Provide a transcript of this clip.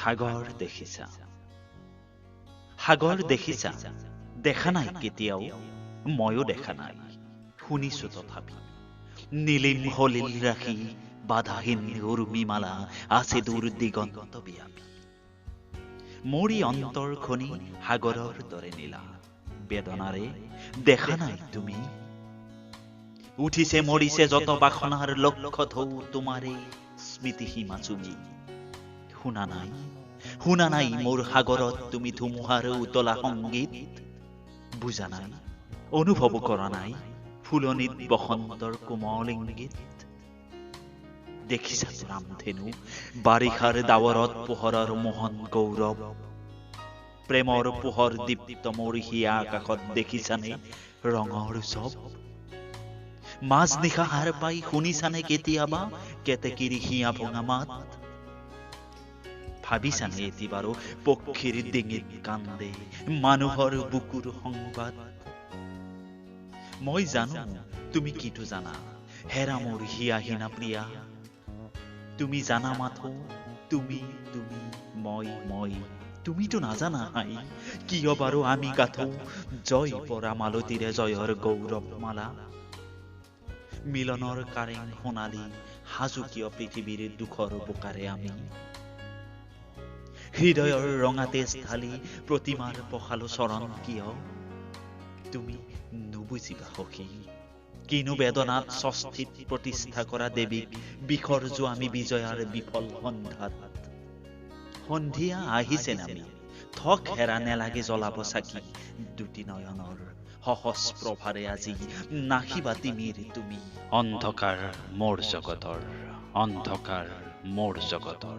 সাগৰ দেখিছা, সাগৰ দেখিছা, দেখা নাই কেতিয়াও, ময়ো দেখা নাই, শুনিছো তথাপি। নীলিম হলিল ৰাখি বাধাহীন উৰ্মিমালা আছে দূৰ দিগন্ত ব্যাপী। মৰি অন্তৰ খনি সাগৰৰ দৰে নীলা, বেদনাৰে দেখা নাই তুমি। উঠিছে মৰিছে যত বাসনাৰ লক্ষ্য ঢৌ তোমাৰে স্মৃতিসীমা চুমি। শুনা নাই, শুনা নাই মোৰ সাগৰত তুমি ধুমুহাৰ উতলা সংগীত। বুজা নাই, অনুভৱ কৰা নাই ফুলনিত বসন্তৰ কোমল ইংগিত। দেখিছা ৰামধেনু বাৰিষাৰ ডাৱৰত পোহৰৰ মোহন গৌৰৱ। প্ৰেমৰ পোহৰ দীপ্ত মোৰ হিয়া আকাশত দেখিছানে ৰঙৰ চব। মাজ নিশা হাৰ পাই শুনিছানে কেতিয়াবা কেতেকীৰ হিয়া ভঙা মাত। ভাবিছানে এটি বাৰু পক্ষীৰ ডিঙিত কান্দে মানুহৰ বুকুৰ সংবাদ। মই জানো তুমি কিটো জানা হেৰা মোৰ হিয়াহীনা প্ৰিয়া। তুমি জানা মাথো তুমি তুমি মই তুমিতো নাজানা হাই কিয় বাৰু আমি গাথো জয় পৰা মালতীৰে জয়ৰ গৌৰৱ মালা। মিলনৰ কাৰেং সোণালী সাজু কিয় পৃথিৱীৰ দুখৰ বোকাৰে আমি। হৃদয়ৰ ৰঙা তেজ ঢালি প্ৰতিমাৰ পখালো চৰণ কিয়। তুমি নুবুজিবা সখী কিনো বেদনাত ষষ্ঠীত প্ৰতিষ্ঠা কৰা দেৱীক বিসৰ্জো আমি বিজয়াৰ বিফল সন্ধ্যাত। সন্ধিয়া আহিছে নামি থক হেৰা নেলাগে জ্বলাব চাকি দুটি নয়নৰ সহজ প্ৰভাৰে আজি নাখিবা তিমিৰ তুমি। অন্ধকাৰ মোৰ জগতৰ, অন্ধকাৰ মোৰ জগতৰ।